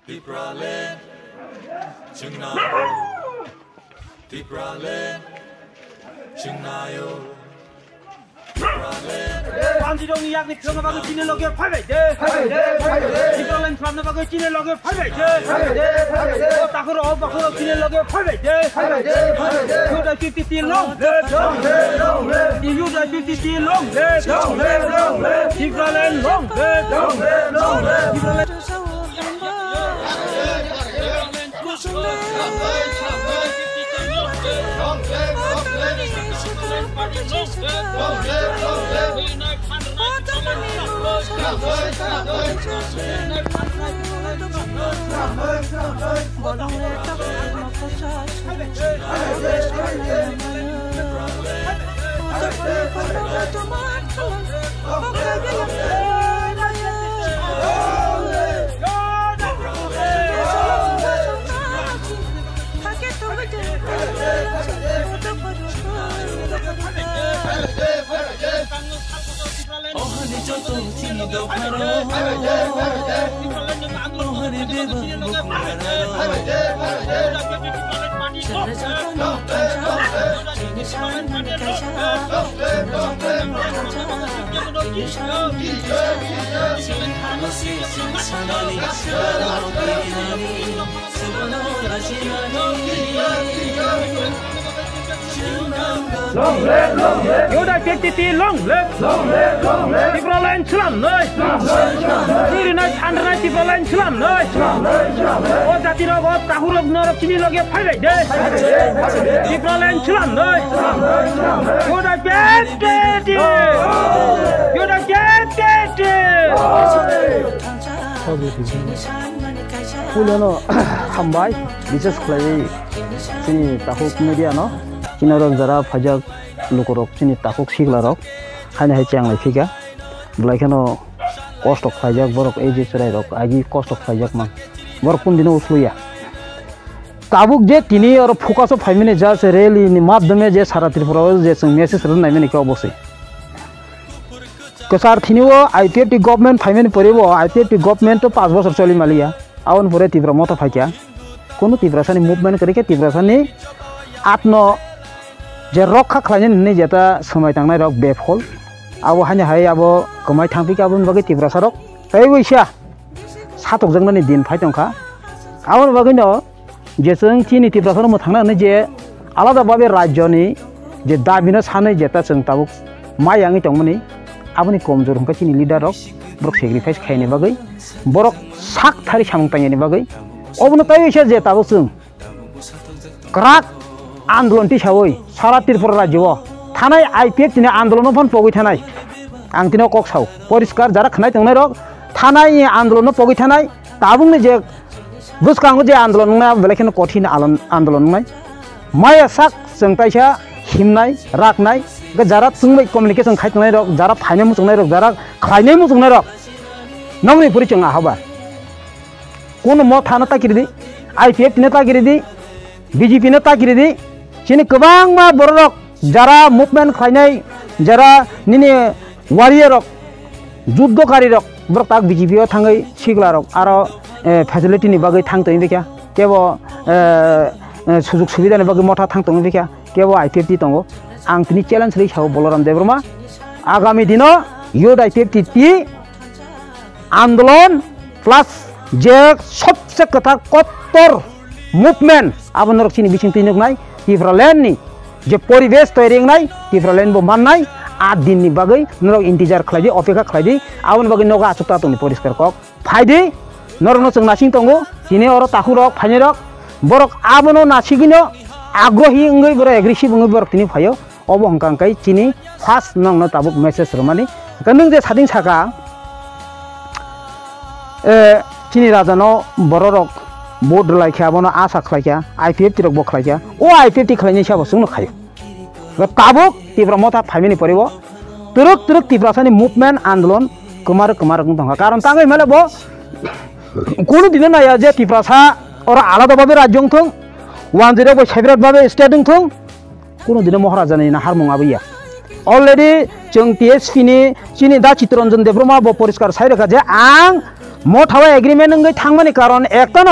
Panjidong yak ni kena bagai cina lagi five je. Kita lain plan bagai cina lagi five je. Takur oh bakur cina lagi five je. You dah 50 long. You dah 50 long. Kita lain long. Long live. You dah 50 long live. People lain Islam noi. Diri naik andra people lain Islam noi. Oh jati rog oh kahurog norog cini lagi five je. People lain Islam noi. You dah 50. You dah 50. Pulau hambai bisnes kelai sini takut media no. Kini orang zara pajak lukorok sini takut siglarok hanya hecang lagi kan, belai kano cost of pajak borok aja cerai rok, agi cost of pajak mang, borok pun dino uslu ya. Tabuk je tini orang fokus of 5 minutes jasa rally ni map demi je sarat Tripura je seng message run naik ni kau bosi. Kesar tini wo IPFT government 5 minutes pori wo IPFT government tu 5 bosor coli malia, awan pore Tripura motor fakia, kono Tripura sani movement kerja Tripura sani atno je rokha khalanya ni jata samai tangnai rok befol abo hanya hai abo kamai thangpi ka bun bagi Tripura sarok tai wisia satok jangna ni din phai tongkha abon bagi no je seng chini Tripura sarok mo thangna ni je alada babe rajyo ni je dabina sanai jeta seng tabuk mayangi tongmani aboni komjor hongka chini leader rok borok sacrifice khaini bagi borok sak thari samung tangni bagi obono tai wisia je tabuk seng krak आंदोलन ती सावई सारा त्रिपुरा राज्यो थानाय IPF तिने आंदोलन fun पगै थानाय आं तिनो कक साव परिष्कार जारा खनाय तंनाय रक थानाय आंदोलन पगै थानाय ताबुंनि जे बुसकांगो जे आंदोलन ना बेलेखन कठिन आंदोलन नाय माया साक जोंतायसा हिमनाय राखनाय जारा तुंबाय कम्युनिकेशन खाय तंनाय रक जारा फायनाय मुचंनाय रक जारा खायनाय मुचंनाय रक नमनि पुरि चंगा हाबा कोन म थाना ताकिरिदि आईपीएफ तिने ताकिरिदि बीजेपी ने ताकिरिदि Sini kebang ma borok jara movement khainai jara nini warrior rok juddo kari rok borok tak BJP o thangai sigla rok aro facility ni bagai thang tong bekya kebo sujug subida ni bagai motha thang tong bekya kebo IPFT tongo ang tini challenge ri chao Bolaram Debroma agami dino yod IPFT आंदोलन plus जे सबसे कथा कट्टर movement आबन रक्षिनी बिसिं तिनोगनाय टिफ्रालेन नि जे परिवेश तैरिंगनाय टिफ्रालेन बो माननाय आ दिन नि बागै नरक इंतजार खलायदि अपेक्षा खलायदि आबन बागै नगा आचुता तंनि परिष्कार कक फायदि नरनो जों नासिं तंगो तिनि अर ताखुरक फाइनेरक बरक आबनो नासिगिनो आग्रही अंगै बर एग्रेसिव अंगै बर तिनि फायो अबो हंकांकाय चिनि फास्ट नंनो ताबुक मेसेज रमानि नों जे सादिं साका चिनि राजानो बररक बोर्ड लायखा बनो आशा खलायखा आईपीएफ तिरक बखलायखा ओ आईपीएफ ति खलायनि साबो सुंनो खायो ताबुक तिब्रा मथा फाइमिनि परिबो तुरुक तुरुक तिब्रासानि मुभमेंट आंदोलन कुमार कुमार दंगा कारण तांगै मेले बो कोनो दिन नाया जे तिब्रासा और आलादा भाबे राज्यं थं 10 बो सेपरेट भाबे स्टेट थं कोनो दिन महाराजानि ना हारमुं आबैया अलरेडी जों टीएसपी नि चिनि दा चित्तरंजन देब्रमा बो परिष्कार साइरेखा जे आं मथावा एग्रीमेंट नंगे थांगमानि कारण एकता न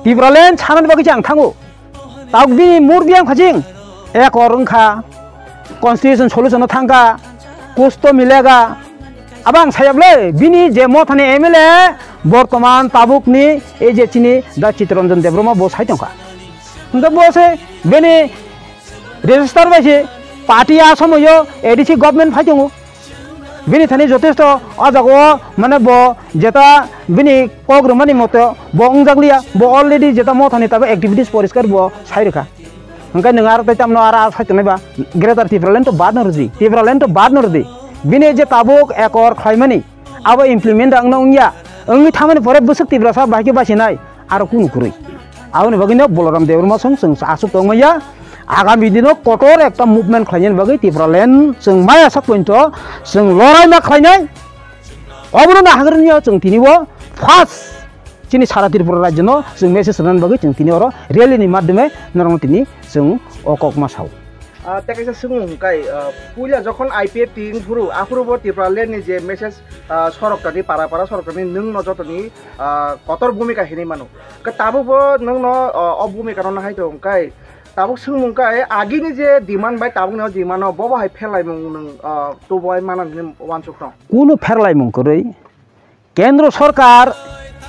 तिब्रालेन छानन बागै आं थांगो ताक बिनि मुरदियां खाजिं एक और उनखा कॉन्स्टिट्यूशन सॉल्यूशन थांगा कुछ तो मिलेगा अब आं सायाबले बिनि जे मथानि एमएलए बर्तमान ताबुकनि ए जे चिनि दा चित्तरंजन देब्रमा बो साइतंखा उनका बोसे बेनि रेजिस्टार बायसे पार्टी आसामयो एडिसि गवर्नमेंट फाइतंगो बिनि थानि जथेष्ट अजागो माने बो जेता बिनि पग्रमानि मते बो अंजागलिया बो अलरेडी जेता मथानि ताबो एक्टिविटीज परिष्कार बो साइरखा उनका नंगार तमनो आरा साइतनैबा ग्रेटर तिब्रालेन तो बाद नरदि तिब्रालेन तो बाद नरदि बिनि जे ताबुक एक और खायमानि अब इमप्लिमेंट आंनो उंया अंनि थामानि परे बसक तिब्रासा बाहायके बासिनाय आरो कुनु कुरै आवनि बगिनो बलराम देवरमा जों आसुक दंमैया आगामी दिनाव कठोर एक मुभमेंट खालायनायनि बागै तिब्रालेन जों माय आसा पइन्ट जों लरायना खालायनाय अबनो नाहाग्रोनिया जों तिनिबो फार्स्ट चिनि सारा त्रिपुरा राज्यनो जों मेसेज होनानै बागै जों तिनि अर रेलिनि माध्यमे नरम तिनि जों अकक मासाव तेकाइसा सुंगुंकाय पुइला जखन आईपीएफ टिं फुरु आफुरुबो तिब्रालेननि जे मेसेज सरकतानि पारा सरकतानि नों नजतनि कतर भूमिका हेनि मानु का ताबुबो नों न अभूमिका न हायतो उंकाय ताबुक सुंगुंकाय आगिनि जे डिमान्ड बाय ताबुक न डिमान्ड बबो हाय फेलायमुं नों तो बय मानन वानसुक न कुनु फेरलायमुं करै केंद्र सरकार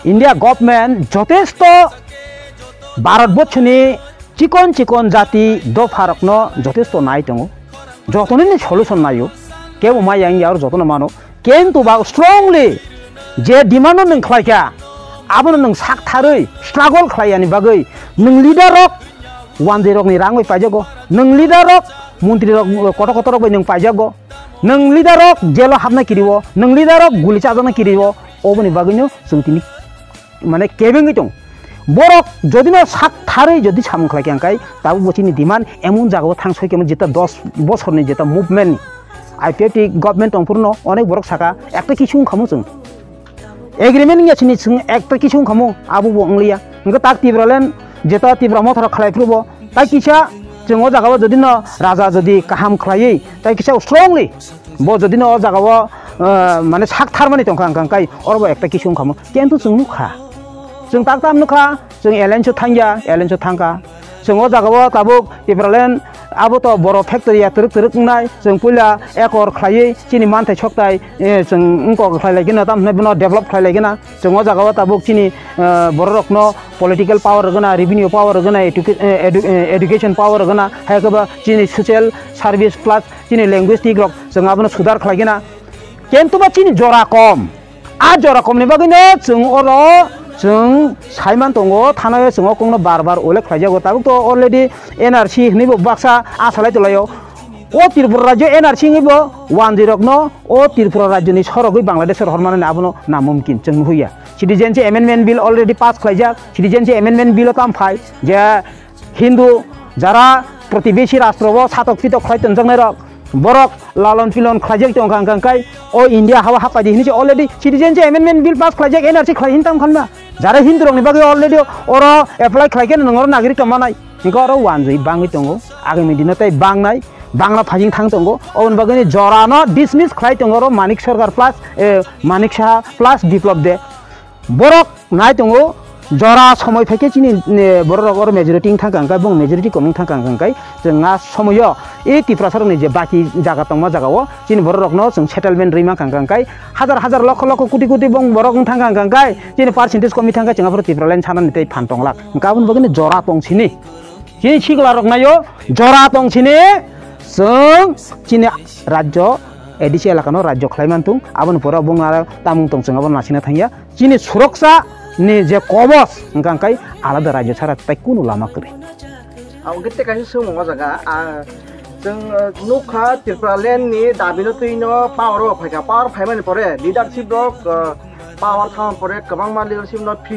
इंडिया गवर्नमेंट जथेष्ट भारतबर्षनि चिकन चिकन जाति दो फारक न जथेष्ट नाय दङ जतननि सल्यूशन नायो केबो माय आं यार जतन मानो केन्तु बा स्ट्रंगली जे डिमान्ड नों खालायका आबो नों साकथारै स्ट्रागल खालायनि बागै नों लिडारक 10 नि रांगै पाइजागो नों लिडारक मन्त्रि कत कत रक नों पाइजागो नों लिडारक जेल हाबना किरिवो नों लिडारक गुलि चाजाना किरिवो ओबनि बागैनो जों तिनि माने केबेंगै दं बरक जदि न साकथारै जदि सामु खालायखांकाय ताबु बचिनि डिमान्ड एमन जागाव थांसयकेमन जेता 10 बछरनि जेता मुभमेन्ट आईपीएफ गवर्नमेंट तंफुरनो अनेक बरक साका एकटा किछु खामु जों एग्रीमेंट यासिनि जों एकटा किछु खामु आबु अंलिया उनका ताक तिब्रालेन जेता तिब्रा मथर खालायफ्रुबो ताय किसा जों अ जागाव जदि न राजा जदि काहाम खालायै ताय किसा स्ट्रंगली बो जदि न अ जागाव माने साकथार माने तंखांकाय अरबो एकटा किछु खामु केन्तु जों नुखा जों ताक ताम नुखा जों एलेन्सो थांगा जों अ जागाव ताबुक तिब्रालेन आबो तो बर फैक्टरिया तरक नाय जों पुला एकर खायै चिनि मानथाय सकताय जों उनको खालायगोन ताम नबनो डेभलप खालायगोन जों अ जागाव ताबुक चिनि बर रखनो पॉलिटिकल पावर गना रेवेन्यू पावर गना एडुकेशन पावर गना हायकबा चिनि सोशल सर्विस प्लस चिनि लैंग्वेज रक जों आबनो सुधार खालायगोन केन्तु बा चिनि जरा कम आ जरा कमनि बागैनो जों अर जों साइमान दंगो थानाय जों कंनो बार बार ओले खायजागो ताबुक तो अलरेडी एनआरसी हनिबो बाक्सा आसालाय तलायो ओ त्रिपुरा राज्य एनआरसी हनिबो 10 न ओ त्रिपुरा राज्यनि सरगै बांलादेश हरमाने आबनो नामुमकिन जों हुया सिटीजनशिप अमेंडमेंट बिल अलरेडी पास खायजा सिटीजनशिप अमेंडमेंट बिल ताम फाय जे हिंदू जारा प्रतिवेशी राष्ट्रबो सातक फितक खायतन जंनाय रक बरक लालन फिलन खायजक तंखांकाय ओ इंडिया हावा हापादि हिनि already citizenship amendment bill pass खायजक एनआरसी खायहिन ताम खानबा जारा हिंदू रंनि बागै अलरेडी और एप्लाई खायगोन नंगर नागरिक तमानाय इनका और वानजै बाङै दंगो आगामी दिनतै बांनाय बांला फाजिं थां दंगो अन बागैनि जरानो डिसमिस खाय दंगो मानिक सरकार प्लस मानिक साहा प्लस बिप्लब दे बरक नाय दंगो जरा समय फैके चिनि बरक और मेजरिटी थांकांकाय बं मेजरिटी कमिं थांकांकाय जोंहा समय ए तिफ्रासारनि जे बाकी जागा तंमा जागाव चिनि बरकनो जों सेटलमेंट रिमा कांकांकाय हजार हजार लख लख कोटी कोटी बं बरक थांकांकाय चिनि परसेंटेज कमि थांका जोंहा तिफ्रालाइन सानानि तै फानटंलाक गाबोन बगैनि जरा तंसिनि चिनि सिगला रकनायो जरा तंसिनि जों चिनि राज्य एडिसि एलाकानो राज्य खालायमानथुं आबोन परा बुंना तामुं तंजों आबोन नासिना थांया चिनि सुरक्षा नि जे कबस ओंखाय आलादा राज्य सारा ताय कुनु लामा करे आव गते कासे सोमो जागा जों नुखा तिब्रालेननि दाबिनो तैनो पावर फायका पावर फायमानि परे लीडरशिप रक पावर थाम परे गोबां मा लीडरशिप न फ्रि